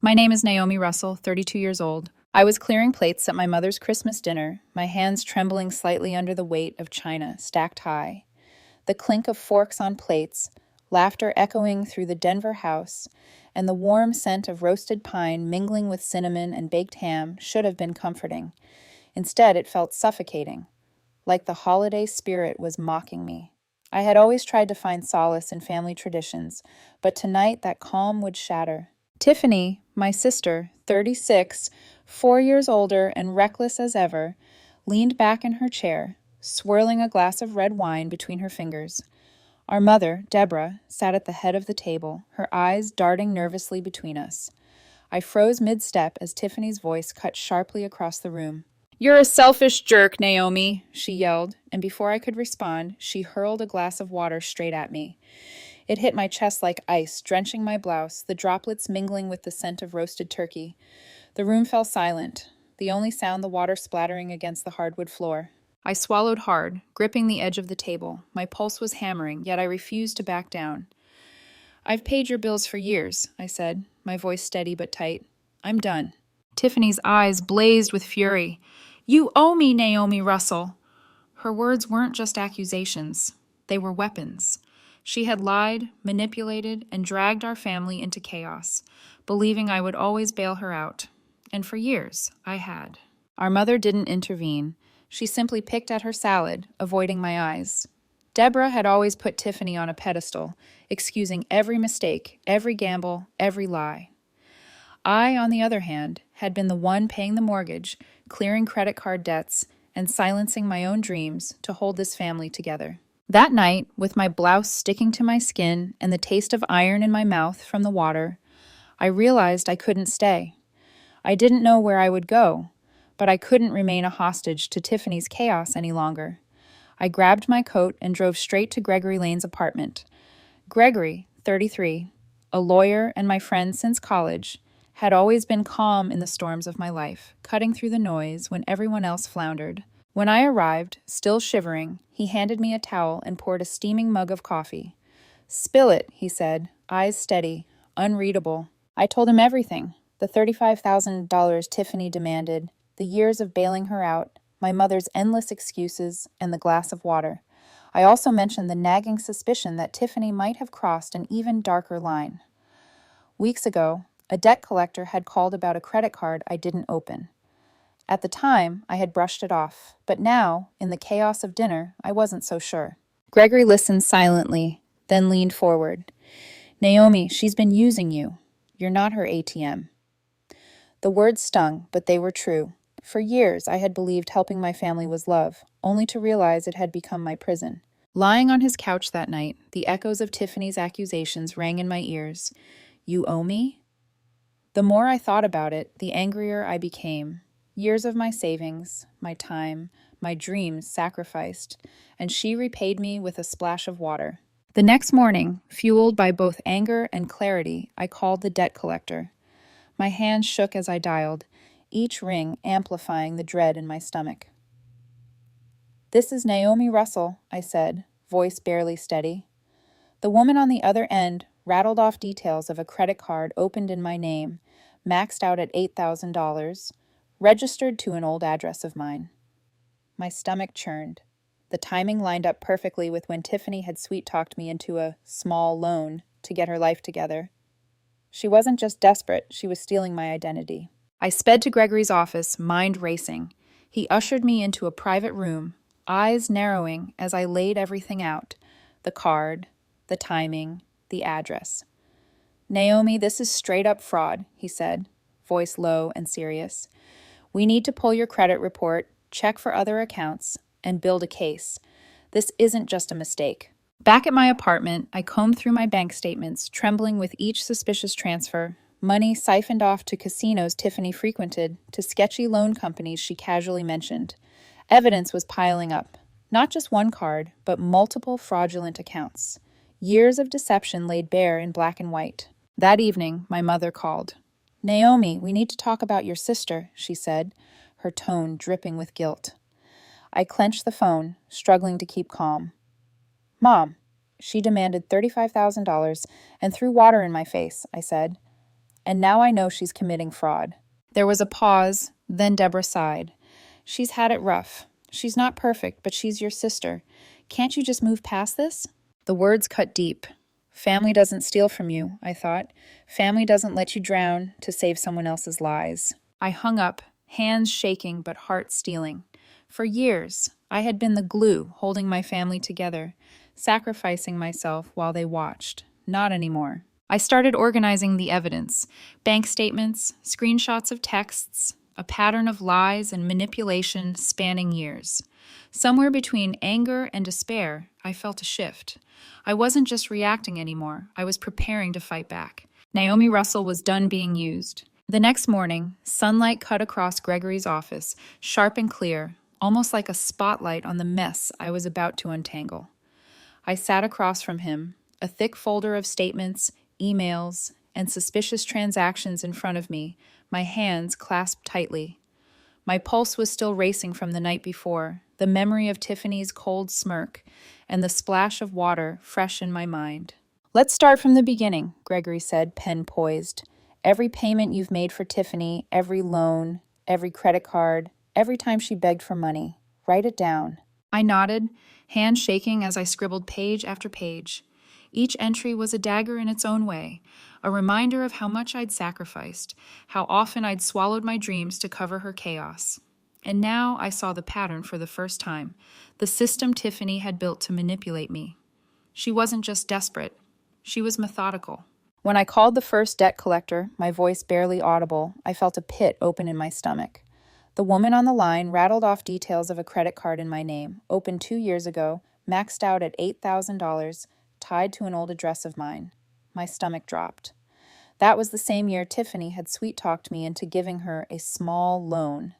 My name is Naomi Russel, 32 years old. I was clearing plates at my mother's Christmas dinner, my hands trembling slightly under the weight of china stacked high. The clink of forks on plates, laughter echoing through the Denver house, and the warm scent of roasted pine mingling with cinnamon and baked ham should have been comforting. Instead, it felt suffocating, like the holiday spirit was mocking me. I had always tried to find solace in family traditions, but tonight that calm would shatter. Tiffany, my sister, 36, 4 years older and reckless as ever, leaned back in her chair, swirling a glass of red wine between her fingers. Our mother, Deborah, sat at the head of the table, her eyes darting nervously between us. I froze mid-step as Tiffany's voice cut sharply across the room. "You're a selfish jerk, Naomi," she yelled, and before I could respond, she hurled a glass of water straight at me. It hit my chest like ice, drenching my blouse, the droplets mingling with the scent of roasted turkey. The room fell silent, the only sound the water splattering against the hardwood floor. I swallowed hard, gripping the edge of the table. My pulse was hammering, yet I refused to back down. "I've paid your bills for years," I said, my voice steady but tight. "I'm done." Tiffany's eyes blazed with fury. "You owe me, Naomi Russel." Her words weren't just accusations. They were weapons. She had lied, manipulated, and dragged our family into chaos, believing I would always bail her out. And for years, I had. Our mother didn't intervene. She simply picked at her salad, avoiding my eyes. Deborah had always put Tiffany on a pedestal, excusing every mistake, every gamble, every lie. I, on the other hand, had been the one paying the mortgage, clearing credit card debts, and silencing my own dreams to hold this family together. That night, with my blouse sticking to my skin and the taste of iron in my mouth from the water, I realized I couldn't stay. I didn't know where I would go, but I couldn't remain a hostage to Tiffany's chaos any longer. I grabbed my coat and drove straight to Gregory Lane's apartment. Gregory, 33, a lawyer and my friend since college, had always been calm in the storms of my life, cutting through the noise when everyone else floundered. When I arrived, still shivering, he handed me a towel and poured a steaming mug of coffee. "Spill it," he said, eyes steady, unreadable. I told him everything. The $35,000 Tiffany demanded, the years of bailing her out, my mother's endless excuses, and the glass of water. I also mentioned the nagging suspicion that Tiffany might have crossed an even darker line. Weeks ago, a debt collector had called about a credit card I didn't open. At the time, I had brushed it off, but now, in the chaos of dinner, I wasn't so sure. Gregory listened silently, then leaned forward. "Naomi, she's been using you. You're not her ATM." The words stung, but they were true. For years, I had believed helping my family was love, only to realize it had become my prison. Lying on his couch that night, the echoes of Tiffany's accusations rang in my ears. "You owe me?" The more I thought about it, the angrier I became. Years of my savings, my time, my dreams sacrificed, and she repaid me with a splash of water. The next morning, fueled by both anger and clarity, I called the debt collector. My hands shook as I dialed, each ring amplifying the dread in my stomach. "This is Naomi Russel," I said, voice barely steady. The woman on the other end rattled off details of a credit card opened in my name, maxed out at $8,000, registered to an old address of mine. My stomach churned. The timing lined up perfectly with when Tiffany had sweet-talked me into a small loan to get her life together. She wasn't just desperate, she was stealing my identity. I sped to Gregory's office, mind racing. He ushered me into a private room, eyes narrowing as I laid everything out. The card, the timing, the address. "Naomi, this is straight-up fraud," he said, voice low and serious. "We need to pull your credit report, check for other accounts, and build a case. This isn't just a mistake." Back at my apartment, I combed through my bank statements, trembling with each suspicious transfer. Money siphoned off to casinos Tiffany frequented, to sketchy loan companies she casually mentioned. Evidence was piling up. Not just one card, but multiple fraudulent accounts. Years of deception laid bare in black and white. That evening, my mother called. "Naomi, we need to talk about your sister," she said, her tone dripping with guilt. I clenched the phone, struggling to keep calm. "Mom," she demanded $35,000 and threw water in my face, I said. and now I know she's committing fraud. There was a pause, then Deborah sighed. She's had it rough. She's not perfect, but she's your sister. Can't you just move past this? The words cut deep. Family doesn't steal from you, I thought. Family doesn't let you drown to save someone else's lies. I hung up, hands shaking but heart stealing. For years, I had been the glue holding my family together, sacrificing myself while they watched. Not anymore. I started organizing the evidence: bank statements, screenshots of texts, a pattern of lies and manipulation spanning years. Somewhere between anger and despair, I felt a shift. I wasn't just reacting anymore, I was preparing to fight back. Naomi Russel was done being used. The next morning, sunlight cut across Gregory's office, sharp and clear, almost like a spotlight on the mess I was about to untangle. I sat across from him, a thick folder of statements, emails, and suspicious transactions in front of me, my hands clasped tightly. My pulse was still racing from the night before, the memory of Tiffany's cold smirk, and the splash of water fresh in my mind. Let's start from the beginning, Gregory said, pen poised. Every payment you've made for Tiffany, every loan, every credit card, every time she begged for money. Write it down. I nodded, hand shaking as I scribbled page after page. Each entry was a dagger in its own way, a reminder of how much I'd sacrificed, how often I'd swallowed my dreams to cover her chaos. And now I saw the pattern for the first time, the system Tiffany had built to manipulate me. She wasn't just desperate, she was methodical. When I called the first debt collector, my voice barely audible, I felt a pit open in my stomach. The woman on the line rattled off details of a credit card in my name, opened 2 years ago, maxed out at $8,000, tied to an old address of mine. My stomach dropped. That was the same year Tiffany had sweet-talked me into giving her a small loan.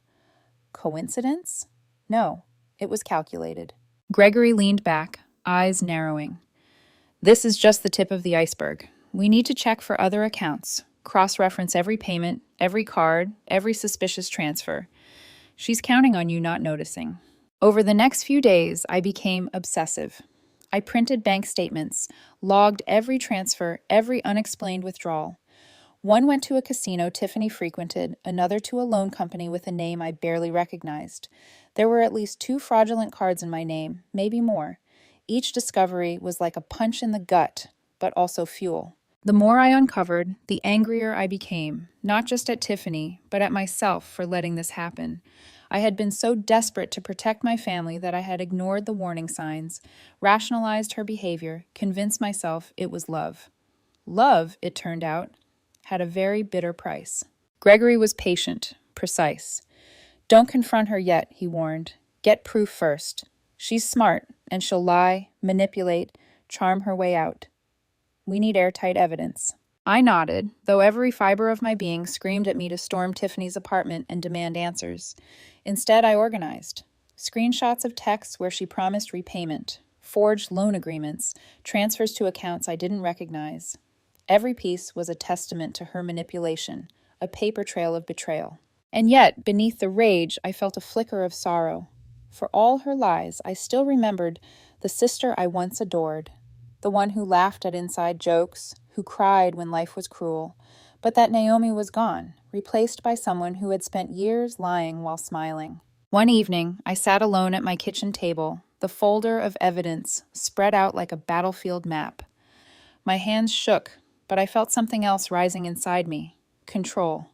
Coincidence? No, it was calculated. Gregory leaned back, eyes narrowing. This is just the tip of the iceberg. We need to check for other accounts, cross-reference every payment, every card, every suspicious transfer. She's counting on you not noticing. Over the next few days, I became obsessive. I printed bank statements, logged every transfer, every unexplained withdrawal. One went to a casino Tiffany frequented, another to a loan company with a name I barely recognized. There were at least 2 fraudulent cards in my name, maybe more. Each discovery was like a punch in the gut, but also fuel. The more I uncovered, the angrier I became, not just at Tiffany, but at myself for letting this happen. I had been so desperate to protect my family that I had ignored the warning signs, rationalized her behavior, convinced myself it was love. Love, it turned out, had a very bitter price. Gregory was patient, precise. Don't confront her yet, he warned. Get proof first. She's smart, and she'll lie, manipulate, charm her way out. We need airtight evidence. I nodded, though every fiber of my being screamed at me to storm Tiffany's apartment and demand answers. Instead, I organized. Screenshots of texts where she promised repayment, forged loan agreements, transfers to accounts I didn't recognize. Every piece was a testament to her manipulation, a paper trail of betrayal. And yet, beneath the rage, I felt a flicker of sorrow. For all her lies, I still remembered the sister I once adored, the one who laughed at inside jokes, who cried when life was cruel, but that Naomi was gone, replaced by someone who had spent years lying while smiling. One evening, I sat alone at my kitchen table, the folder of evidence spread out like a battlefield map. My hands shook, but I felt something else rising inside me: control.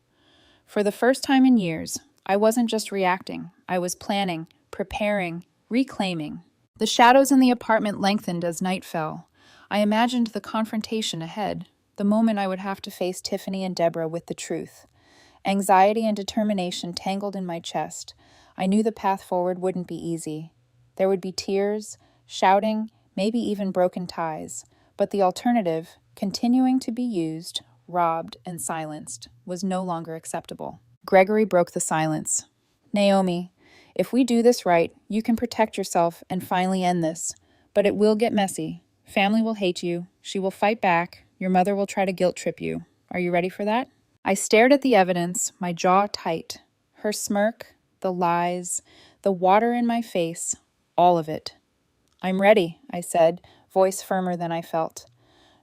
For the first time in years, I wasn't just reacting. I was planning, preparing, reclaiming. The shadows in the apartment lengthened as night fell. I imagined the confrontation ahead, the moment I would have to face Tiffany and Deborah with the truth. Anxiety and determination tangled in my chest. I knew the path forward wouldn't be easy. There would be tears, shouting, maybe even broken ties. But the alternative, continuing to be used, robbed, and silenced, was no longer acceptable. Gregory broke the silence. Naomi, if we do this right, you can protect yourself and finally end this. But it will get messy. Family will hate you. She will fight back. Your mother will try to guilt trip you. Are you ready for that? I stared at the evidence, my jaw tight. Her smirk, the lies, the water in my face, all of it. I'm ready, I said, voice firmer than I felt.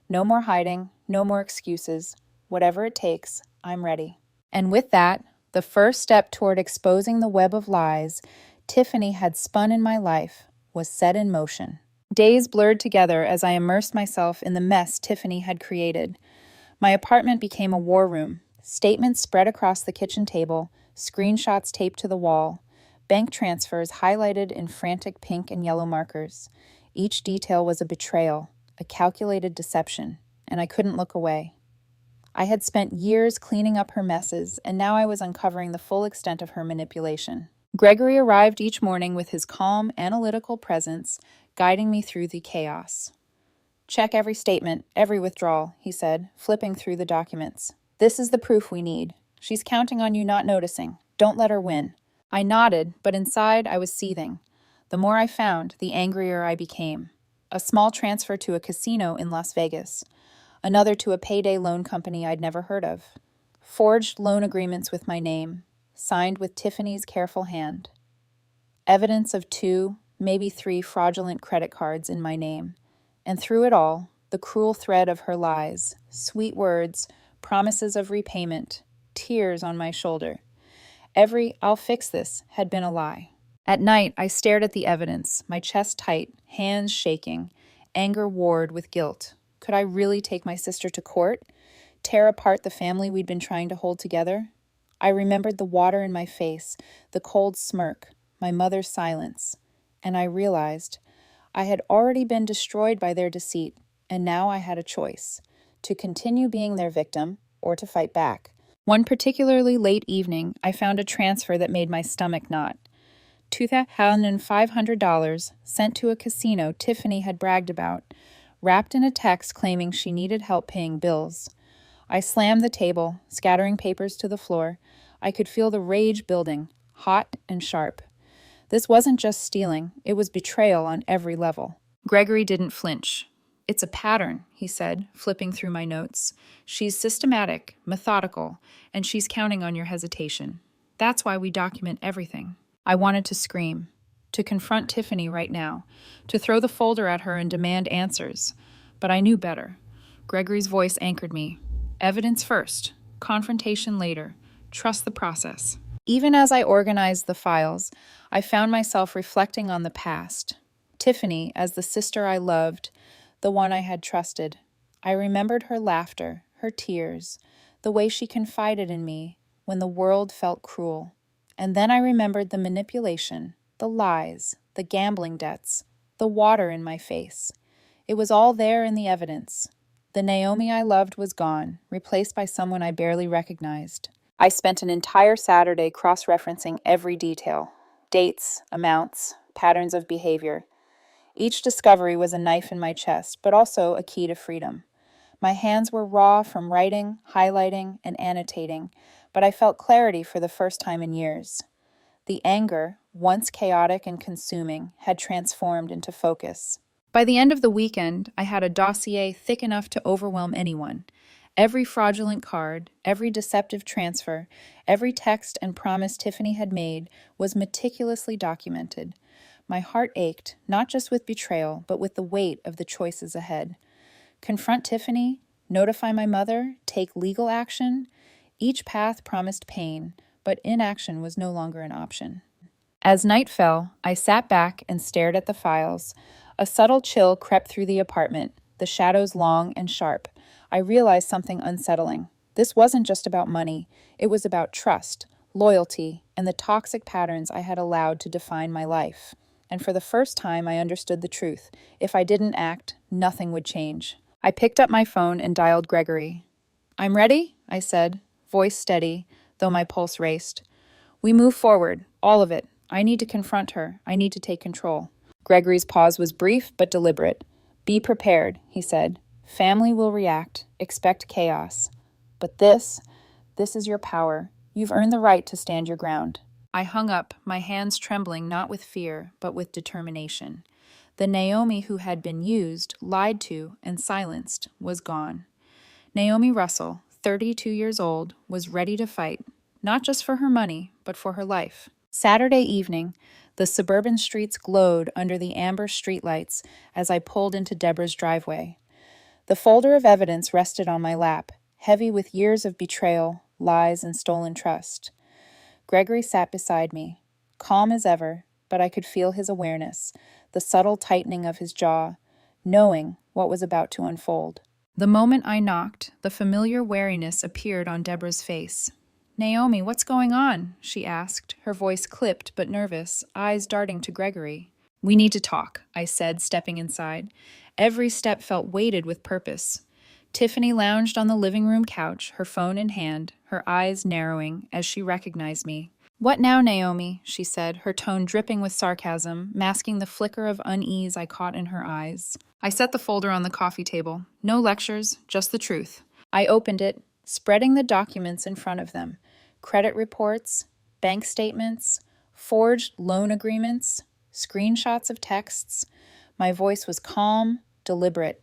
No more hiding, no more excuses. Whatever it takes, I'm ready. And with that, the first step toward exposing the web of lies Tiffany had spun in my life was set in motion. Days blurred together as I immersed myself in the mess Tiffany had created. My apartment became a war room. Statements spread across the kitchen table, screenshots taped to the wall, bank transfers highlighted in frantic pink and yellow markers. Each detail was a betrayal, a calculated deception, and I couldn't look away. I had spent years cleaning up her messes, and now I was uncovering the full extent of her manipulation. Gregory arrived each morning with his calm, analytical presence, guiding me through the chaos. "Check every statement, every withdrawal," he said, flipping through the documents. "This is the proof we need. She's counting on you not noticing. Don't let her win." I nodded, but inside I was seething. The more I found, the angrier I became. A small transfer to a casino in Las Vegas. Another to a payday loan company I'd never heard of. Forged loan agreements with my name, signed with Tiffany's careful hand. Evidence of 2, maybe 3 fraudulent credit cards in my name. And through it all, the cruel thread of her lies, sweet words, promises of repayment, tears on my shoulder. Every "I'll fix this" had been a lie. At night, I stared at the evidence, my chest tight, hands shaking, anger warred with guilt. Could I really take my sister to court? Tear apart the family we'd been trying to hold together? I remembered the water in my face, the cold smirk, my mother's silence, and I realized I had already been destroyed by their deceit, and now I had a choice: to continue being their victim or to fight back. One particularly late evening, I found a transfer that made my stomach knot. $2,500 sent to a casino Tiffany had bragged about, wrapped in a text claiming she needed help paying bills. I slammed the table, scattering papers to the floor. I could feel the rage building, hot and sharp. This wasn't just stealing, it was betrayal on every level. Gregory didn't flinch. "It's a pattern," he said, flipping through my notes. "She's systematic, methodical, and she's counting on your hesitation. That's why we document everything." I wanted to scream, to confront Tiffany right now, to throw the folder at her and demand answers. But I knew better. Gregory's voice anchored me. Evidence first, confrontation later. Trust the process. Even as I organized the files, I found myself reflecting on the past. Tiffany as the sister I loved, the one I had trusted. I remembered her laughter, her tears, the way she confided in me when the world felt cruel. And then I remembered the manipulation, the lies, the gambling debts, the water in my face. It was all there in the evidence. The Naomi I loved was gone, replaced by someone I barely recognized. I spent an entire Saturday cross-referencing every detail: dates, amounts, patterns of behavior. Each discovery was a knife in my chest, but also a key to freedom. My hands were raw from writing, highlighting, and annotating, but I felt clarity for the first time in years. The anger, once chaotic and consuming, had transformed into focus. By the end of the weekend, I had a dossier thick enough to overwhelm anyone. Every fraudulent card, every deceptive transfer, every text and promise Tiffany had made was meticulously documented. My heart ached, not just with betrayal, but with the weight of the choices ahead. Confront Tiffany, notify my mother, take legal action. Each path promised pain, but inaction was no longer an option. As night fell, I sat back and stared at the files. A subtle chill crept through the apartment, the shadows long and sharp. I realized something unsettling. This wasn't just about money. It was about trust, loyalty, and the toxic patterns I had allowed to define my life. And for the first time, I understood the truth. If I didn't act, nothing would change. I picked up my phone and dialed Gregory. "I'm ready," I said, voice steady, though my pulse raced. "We move forward, all of it. I need to confront her. I need to take control." Gregory's pause was brief but deliberate. "Be prepared," he said. "Family will react. Expect chaos. But this is your power. You've earned the right to stand your ground." I hung up, my hands trembling not with fear, but with determination. The Naomi who had been used, lied to, and silenced was gone. Naomi Russel, 32 years old, was ready to fight, not just for her money, but for her life. Saturday evening, the suburban streets glowed under the amber streetlights as I pulled into Deborah's driveway. The folder of evidence rested on my lap, heavy with years of betrayal, lies, and stolen trust. Gregory sat beside me, calm as ever, but I could feel his awareness, the subtle tightening of his jaw, knowing what was about to unfold. The moment I knocked, the familiar wariness appeared on Deborah's face. "Naomi, what's going on?" she asked, her voice clipped but nervous, eyes darting to Gregory. "We need to talk," I said, stepping inside. Every step felt weighted with purpose. Tiffany lounged on the living room couch, her phone in hand, her eyes narrowing as she recognized me. "What now, Naomi?" she said, her tone dripping with sarcasm, masking the flicker of unease I caught in her eyes. I set the folder on the coffee table. No lectures, just the truth. I opened it, spreading the documents in front of them. Credit reports, bank statements, forged loan agreements, screenshots of texts. My voice was calm, deliberate.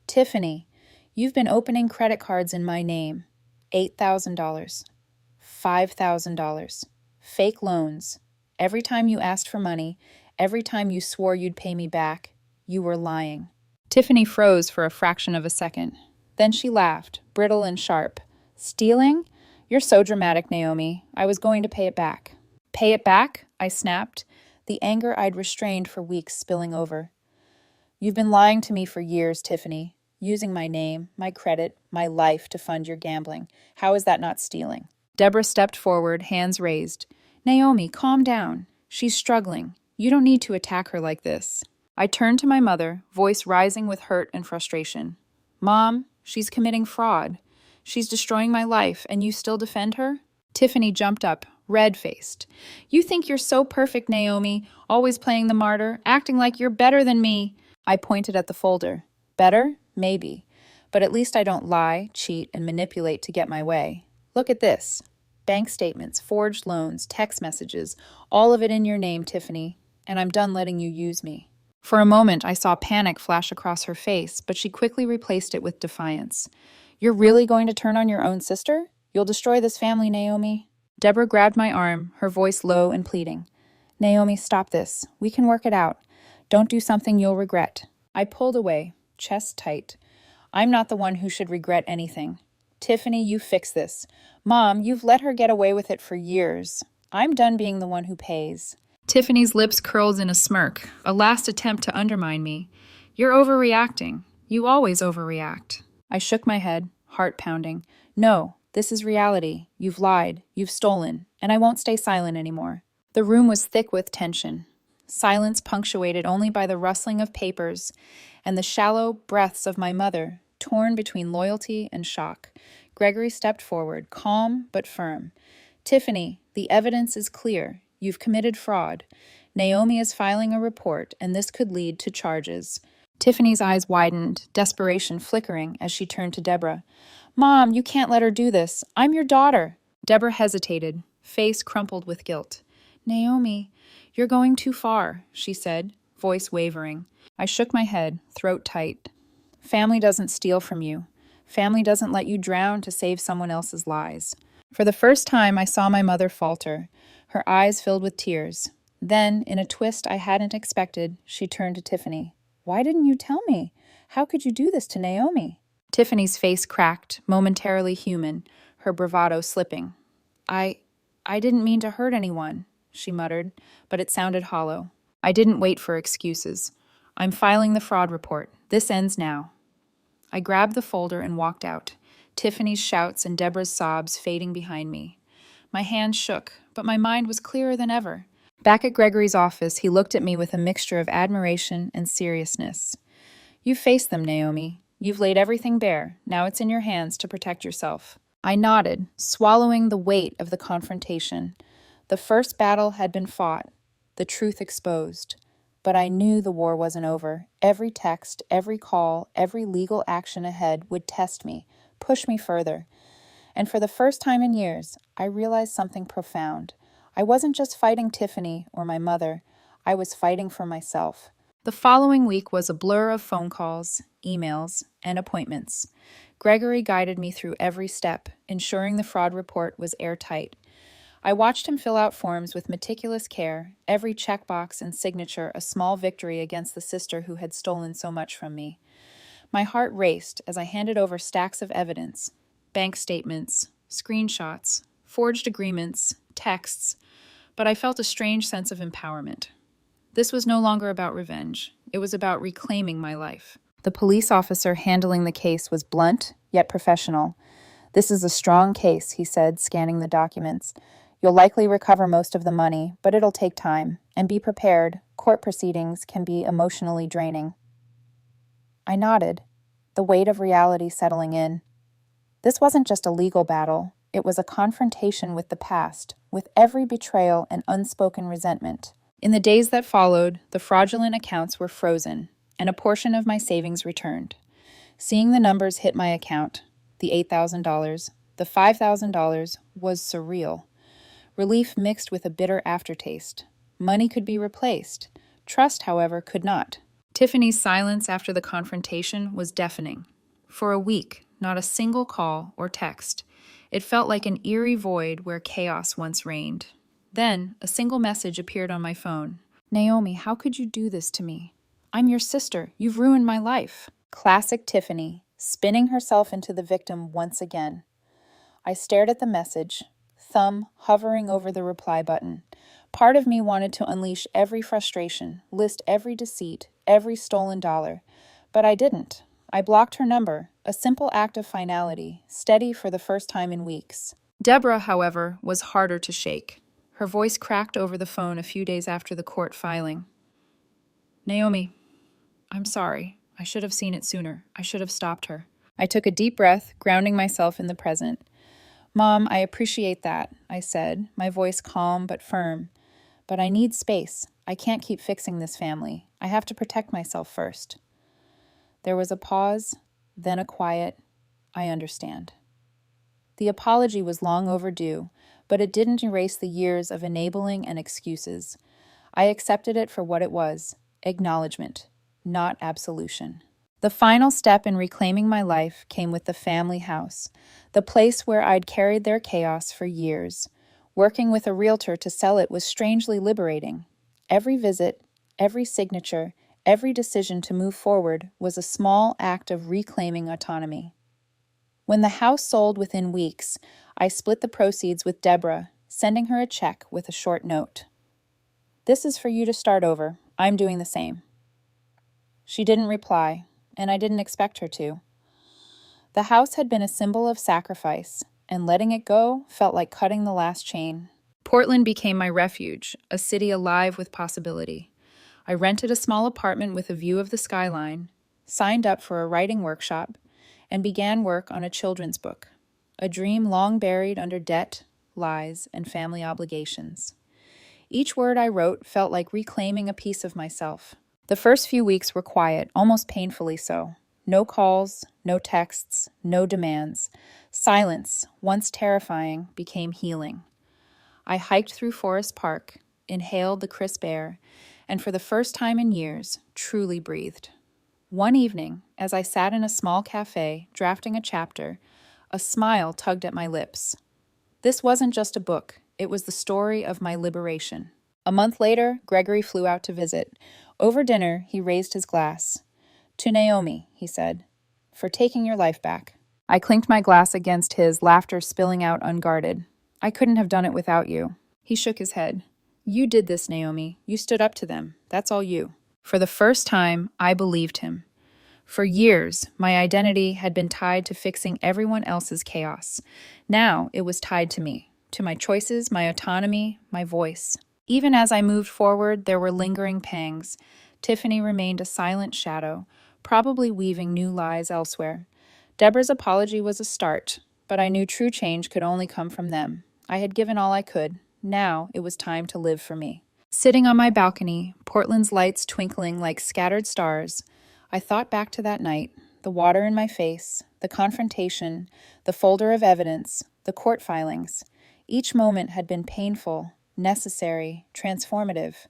"Tiffany, you've been opening credit cards in my name. $8,000, $5,000, fake loans. Every time you asked for money, every time you swore you'd pay me back, you were lying." Tiffany froze for a fraction of a second. Then she laughed, brittle and sharp. "Stealing? You're so dramatic, Naomi. I was going to pay it back." "Pay it back?" I snapped, the anger I'd restrained for weeks spilling over. "You've been lying to me for years, Tiffany, using my name, my credit, my life to fund your gambling. How is that not stealing?" Deborah stepped forward, hands raised. "Naomi, calm down. She's struggling. You don't need to attack her like this." I turned to my mother, voice rising with hurt and frustration. "Mom, she's committing fraud. She's destroying my life, and you still defend her?" Tiffany jumped up, red-faced. "You think you're so perfect, Naomi, always playing the martyr, acting like you're better than me." I pointed at the folder. "Better? Maybe. But at least I don't lie, cheat, and manipulate to get my way. Look at this. Bank statements, forged loans, text messages, all of it in your name, Tiffany, and I'm done letting you use me." For a moment, I saw panic flash across her face, but she quickly replaced it with defiance. "You're really going to turn on your own sister? You'll destroy this family, Naomi." Deborah grabbed my arm, her voice low and pleading. "Naomi, stop this. We can work it out. Don't do something you'll regret." I pulled away, chest tight. I'm not the one who should regret anything. "Tiffany, you fix this. Mom, you've let her get away with it for years. I'm done being the one who pays." Tiffany's lips curled in a smirk, a last attempt to undermine me. "You're overreacting. You always overreact." I shook my head, heart pounding. "No, this is reality. You've lied, you've stolen, and I won't stay silent anymore." The room was thick with tension, silence punctuated only by the rustling of papers and the shallow breaths of my mother, torn between loyalty and shock. Gregory stepped forward, calm but firm. "Tiffany, the evidence is clear. You've committed fraud. Naomi is filing a report, and this could lead to charges." Tiffany's eyes widened, desperation flickering as she turned to Deborah. "Mom, you can't let her do this. I'm your daughter." Deborah hesitated, face crumpled with guilt. "Naomi, you're going too far," she said, voice wavering. I shook my head, throat tight. "Family doesn't steal from you. Family doesn't let you drown to save someone else's lies." For the first time, I saw my mother falter, her eyes filled with tears. Then, in a twist I hadn't expected, she turned to Tiffany. "Why didn't you tell me? How could you do this to Naomi?" Tiffany's face cracked, momentarily human, her bravado slipping. I didn't mean to hurt anyone," she muttered, but it sounded hollow. I didn't wait for excuses. "I'm filing the fraud report. This ends now." I grabbed the folder and walked out, Tiffany's shouts and Deborah's sobs fading behind me. My hands shook, but my mind was clearer than ever. Back at Gregory's office, he looked at me with a mixture of admiration and seriousness. "You've faced them, Naomi. You've laid everything bare. Now it's in your hands to protect yourself." I nodded, swallowing the weight of the confrontation. The first battle had been fought, the truth exposed. But I knew the war wasn't over. Every text, every call, every legal action ahead would test me, push me further. And for the first time in years, I realized something profound. I wasn't just fighting Tiffany or my mother. I was fighting for myself. The following week was a blur of phone calls, emails, and appointments. Gregory guided me through every step, ensuring the fraud report was airtight. I watched him fill out forms with meticulous care, every checkbox and signature a small victory against the sister who had stolen so much from me. My heart raced as I handed over stacks of evidence. bank statements, screenshots, forged agreements, texts, but I felt a strange sense of empowerment. This was no longer about revenge. It was about reclaiming my life. The police officer handling the case was blunt, yet professional. "This is a strong case," he said, scanning the documents. "You'll likely recover most of the money, but it'll take time. And be prepared. Court proceedings can be emotionally draining." I nodded, the weight of reality settling in. This wasn't just a legal battle. It was a confrontation with the past, with every betrayal and unspoken resentment. In the days that followed, the fraudulent accounts were frozen, and a portion of my savings returned. Seeing the numbers hit my account, the $8,000, the $5,000, was surreal. Relief mixed with a bitter aftertaste. Money could be replaced. Trust, however, could not. Tiffany's silence after the confrontation was deafening. For a week, not a single call or text. It felt like an eerie void where chaos once reigned. Then, a single message appeared on my phone. "Naomi, how could you do this to me? I'm your sister. You've ruined my life." Classic Tiffany, spinning herself into the victim once again. I stared at the message, thumb hovering over the reply button. Part of me wanted to unleash every frustration, list every deceit, every stolen dollar. But I didn't. I blocked her number, a simple act of finality, steady for the first time in weeks. Deborah, however, was harder to shake. Her voice cracked over the phone a few days after the court filing. "Naomi, I'm sorry. I should have seen it sooner. I should have stopped her." I took a deep breath, grounding myself in the present. "Mom, I appreciate that," I said, my voice calm but firm. "But I need space. I can't keep fixing this family. I have to protect myself first." There was a pause, then a quiet, "I understand." The apology was long overdue, but it didn't erase the years of enabling and excuses. I accepted it for what it was, acknowledgement, not absolution. The final step in reclaiming my life came with the family house, the place where I'd carried their chaos for years. Working with a realtor to sell it was strangely liberating. Every visit, every signature, every decision to move forward was a small act of reclaiming autonomy. When the house sold within weeks, I split the proceeds with Deborah, sending her a check with a short note. "This is for you to start over. I'm doing the same." She didn't reply, and I didn't expect her to. The house had been a symbol of sacrifice, and letting it go felt like cutting the last chain. Portland became my refuge, a city alive with possibility. I rented a small apartment with a view of the skyline, signed up for a writing workshop, and began work on a children's book, a dream long buried under debt, lies, and family obligations. Each word I wrote felt like reclaiming a piece of myself. The first few weeks were quiet, almost painfully so. No calls, no texts, no demands. Silence, once terrifying, became healing. I hiked through Forest Park, inhaled the crisp air, and for the first time in years, truly breathed. One evening, as I sat in a small cafe, drafting a chapter, a smile tugged at my lips. This wasn't just a book, it was the story of my liberation. A month later, Gregory flew out to visit. Over dinner, he raised his glass. "To Naomi," he said, "for taking your life back." I clinked my glass against his, laughter spilling out unguarded. "I couldn't have done it without you." He shook his head. "You did this, Naomi. You stood up to them. That's all you." For the first time, I believed him. For years, my identity had been tied to fixing everyone else's chaos. Now it was tied to me, to my choices, my autonomy, my voice. Even as I moved forward, there were lingering pangs. Tiffany remained a silent shadow, probably weaving new lies elsewhere. Deborah's apology was a start, but I knew true change could only come from them. I had given all I could. Now it was time to live for me. Sitting on my balcony, Portland's lights twinkling like scattered stars, I thought back to that night, the water in my face, the confrontation, the folder of evidence, the court filings. Each moment had been painful, necessary, transformative.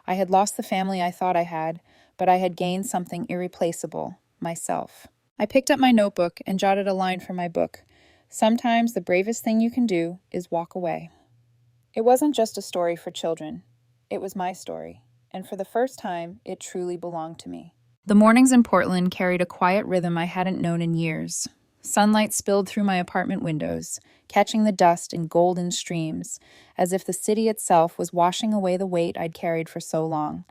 I had lost the family I thought I had, but I had gained something irreplaceable, myself. I picked up my notebook and jotted a line from my book. Sometimes the bravest thing you can do is walk away. It wasn't just a story for children. It was my story, and for the first time, it truly belonged to me. The mornings in Portland carried a quiet rhythm I hadn't known in years. Sunlight spilled through my apartment windows, catching the dust in golden streams, as if the city itself was washing away the weight I'd carried for so long.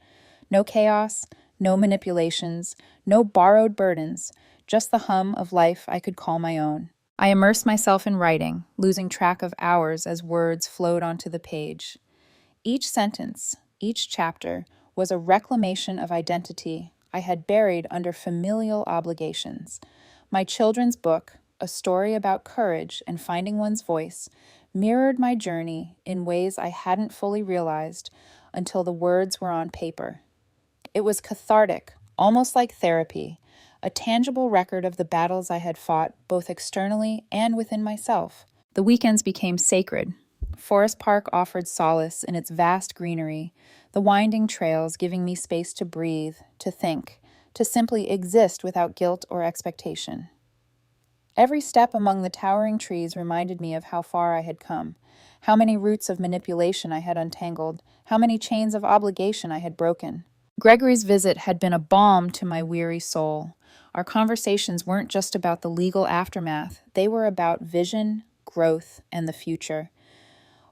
No chaos, no manipulations, no borrowed burdens, just the hum of life I could call my own. I immersed myself in writing, losing track of hours as words flowed onto the page. Each sentence, each chapter, was a reclamation of identity I had buried under familial obligations. My children's book, a story about courage and finding one's voice, mirrored my journey in ways I hadn't fully realized until the words were on paper. It was cathartic, almost like therapy, a tangible record of the battles I had fought both externally and within myself. The weekends became sacred. Forest Park offered solace in its vast greenery, the winding trails giving me space to breathe, to think, to simply exist without guilt or expectation. Every step among the towering trees reminded me of how far I had come, how many roots of manipulation I had untangled, how many chains of obligation I had broken. Gregory's visit had been a balm to my weary soul. Our conversations weren't just about the legal aftermath, they were about vision, growth, and the future.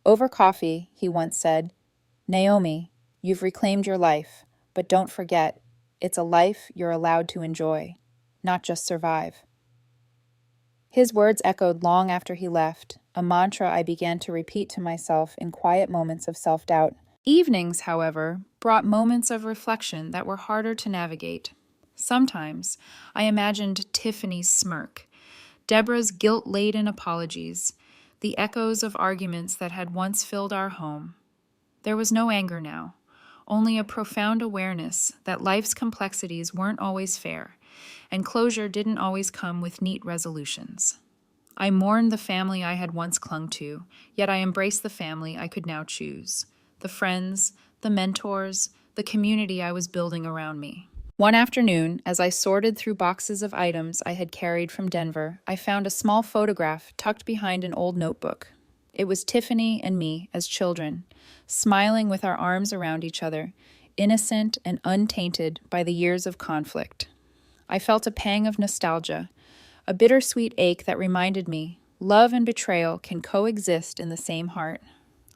Over coffee, he once said, "Naomi, you've reclaimed your life, but don't forget, it's a life you're allowed to enjoy, not just survive." His words echoed long after he left, a mantra I began to repeat to myself in quiet moments of self-doubt. Evenings, however, brought moments of reflection that were harder to navigate. Sometimes I imagined Tiffany's smirk, Deborah's guilt-laden apologies, the echoes of arguments that had once filled our home. There was no anger now, only a profound awareness that life's complexities weren't always fair, and closure didn't always come with neat resolutions. I mourned the family I had once clung to, yet I embraced the family I could now choose. The friends, the mentors, the community I was building around me. One afternoon, as I sorted through boxes of items I had carried from Denver, I found a small photograph tucked behind an old notebook. It was Tiffany and me as children, smiling with our arms around each other, innocent and untainted by the years of conflict. I felt a pang of nostalgia, a bittersweet ache that reminded me love and betrayal can coexist in the same heart.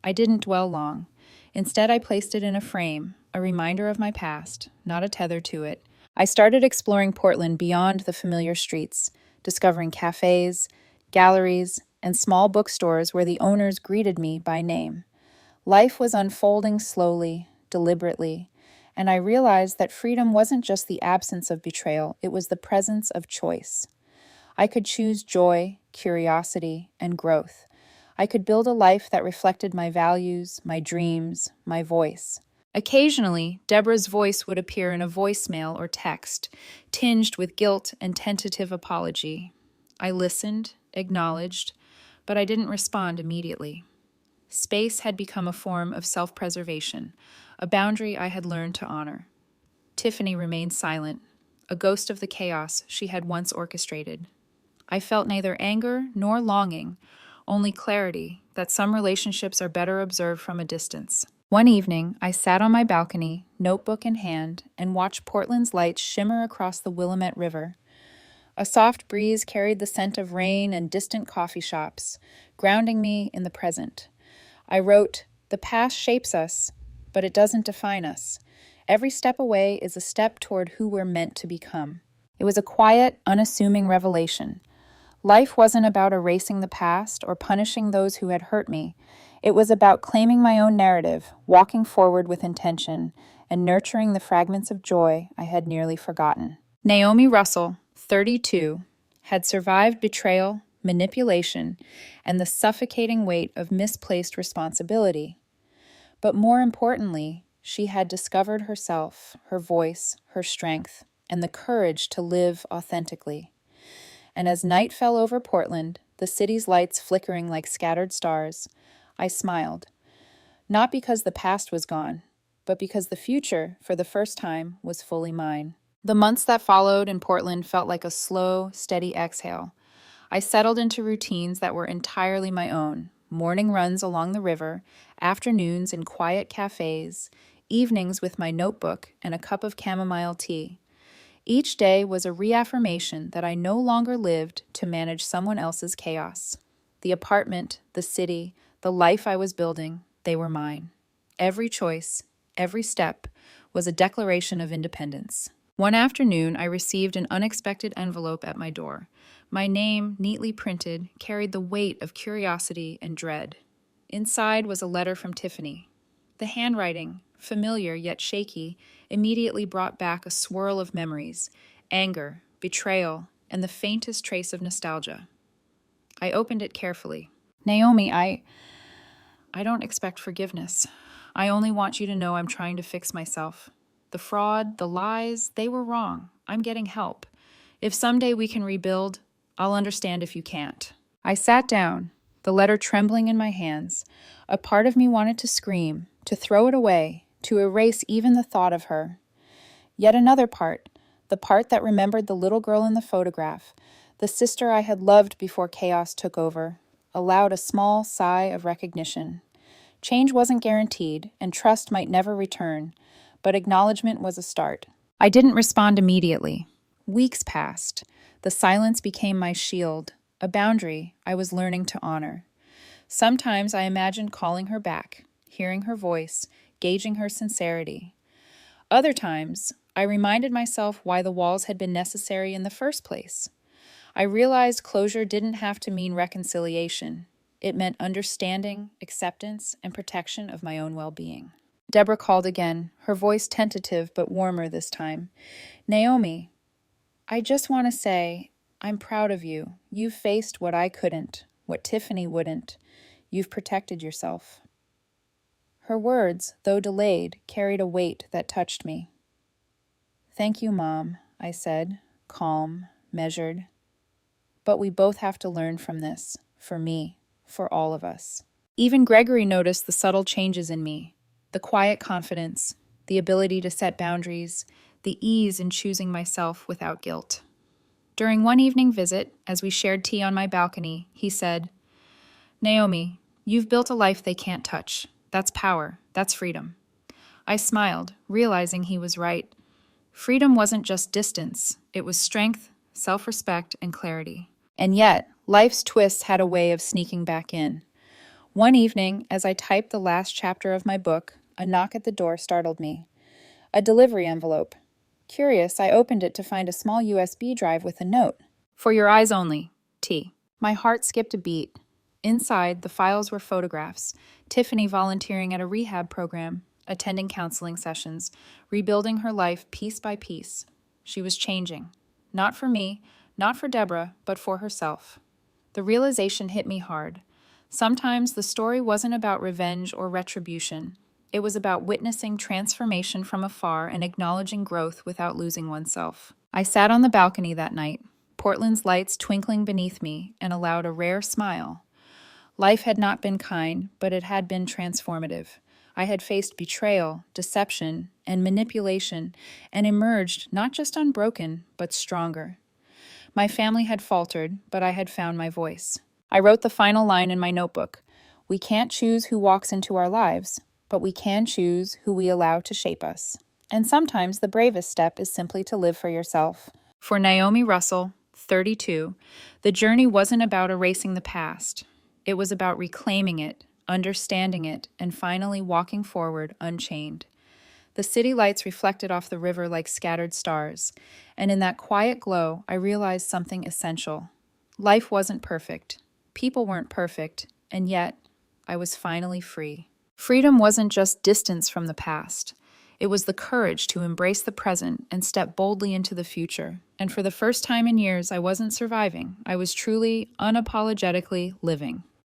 I didn't dwell long. Instead, I placed it in a frame, a reminder of my past, not a tether to it. I started exploring Portland beyond the familiar streets, discovering cafes, galleries, and small bookstores where the owners greeted me by name. Life was unfolding slowly, deliberately, and I realized that freedom wasn't just the absence of betrayal, it was the presence of choice. I could choose joy, curiosity, and growth. I could build a life that reflected my values, my dreams, my voice. Occasionally, Deborah's voice would appear in a voicemail or text, tinged with guilt and tentative apology. I listened, acknowledged, but I didn't respond immediately. Space had become a form of self-preservation, a boundary I had learned to honor. Tiffany remained silent, a ghost of the chaos she had once orchestrated. I felt neither anger nor longing, only clarity that some relationships are better observed from a distance. One evening, I sat on my balcony, notebook in hand, and watched Portland's lights shimmer across the Willamette River. A soft breeze carried the scent of rain and distant coffee shops, grounding me in the present. I wrote, "The past shapes us, but it doesn't define us. Every step away is a step toward who we're meant to become." It was a quiet, unassuming revelation. Life wasn't about erasing the past or punishing those who had hurt me. It was about claiming my own narrative, walking forward with intention, and nurturing the fragments of joy I had nearly forgotten. Naomi Russel, 32, had survived betrayal, manipulation, and the suffocating weight of misplaced responsibility. But more importantly, she had discovered herself, her voice, her strength, and the courage to live authentically. And as night fell over Portland, the city's lights flickering like scattered stars, I smiled. Not because the past was gone, but because the future, for the first time, was fully mine. The months that followed in Portland felt like a slow, steady exhale. I settled into routines that were entirely my own: morning runs along the river, afternoons in quiet cafes, evenings with my notebook and a cup of chamomile tea. Each day was a reaffirmation that I no longer lived to manage someone else's chaos. The apartment, the city, the life I was building, they were mine. Every choice, every step, was a declaration of independence. One afternoon, I received an unexpected envelope at my door. My name, neatly printed, carried the weight of curiosity and dread. Inside was a letter from Tiffany. The handwriting, familiar yet shaky, immediately brought back a swirl of memories, anger, betrayal, and the faintest trace of nostalgia. I opened it carefully. Naomi, I don't expect forgiveness. I only want you to know I'm trying to fix myself. The fraud, the lies, they were wrong. I'm getting help. If someday we can rebuild, I'll understand if you can't. I sat down, the letter trembling in my hands. A part of me wanted to scream, to throw it away, to erase even the thought of her. Yet another part, the part that remembered the little girl in the photograph, the sister I had loved before chaos took over, allowed a small sigh of recognition. Change wasn't guaranteed, and trust might never return, but acknowledgement was a start. I didn't respond immediately. Weeks passed. The silence became my shield, a boundary I was learning to honor. Sometimes I imagined calling her back, hearing her voice, gauging her sincerity. Other times, I reminded myself why the walls had been necessary in the first place. I realized closure didn't have to mean reconciliation. It meant understanding, acceptance, and protection of my own well-being. Deborah called again, her voice tentative but warmer this time. Naomi, I just want to say, I'm proud of you. You've faced what I couldn't, what Tiffany wouldn't. You've protected yourself. Her words, though delayed, carried a weight that touched me. Thank you, Mom, I said, calm, measured. But we both have to learn from this, for me, for all of us. Even Gregory noticed the subtle changes in me. The quiet confidence, the ability to set boundaries, the ease in choosing myself without guilt. During one evening visit, as we shared tea on my balcony, he said, Naomi, you've built a life they can't touch. That's power. That's freedom. I smiled, realizing he was right. Freedom wasn't just distance. It was strength, self-respect, and clarity. And yet, life's twists had a way of sneaking back in. One evening, as I typed the last chapter of my book, a knock at the door startled me. A delivery envelope. Curious, I opened it to find a small USB drive with a note. For your eyes only, T. My heart skipped a beat. Inside, the files were photographs. Tiffany volunteering at a rehab program, attending counseling sessions, rebuilding her life piece by piece. She was changing. Not for me, not for Deborah, but for herself. The realization hit me hard. Sometimes the story wasn't about revenge or retribution. It was about witnessing transformation from afar and acknowledging growth without losing oneself. I sat on the balcony that night, Portland's lights twinkling beneath me, and allowed a rare smile. Life had not been kind, but it had been transformative. I had faced betrayal, deception, and manipulation, and emerged not just unbroken, but stronger. My family had faltered, but I had found my voice. I wrote the final line in my notebook. We can't choose who walks into our lives, but we can choose who we allow to shape us. And sometimes the bravest step is simply to live for yourself. For Naomi Russel, 32, the journey wasn't about erasing the past. It was about reclaiming it, understanding it, and finally walking forward unchained. The city lights reflected off the river like scattered stars, and in that quiet glow, I realized something essential. Life wasn't perfect. People weren't perfect, and yet, I was finally free. Freedom wasn't just distance from the past. It was the courage to embrace the present and step boldly into the future. And for the first time in years, I wasn't surviving. I was truly, unapologetically living.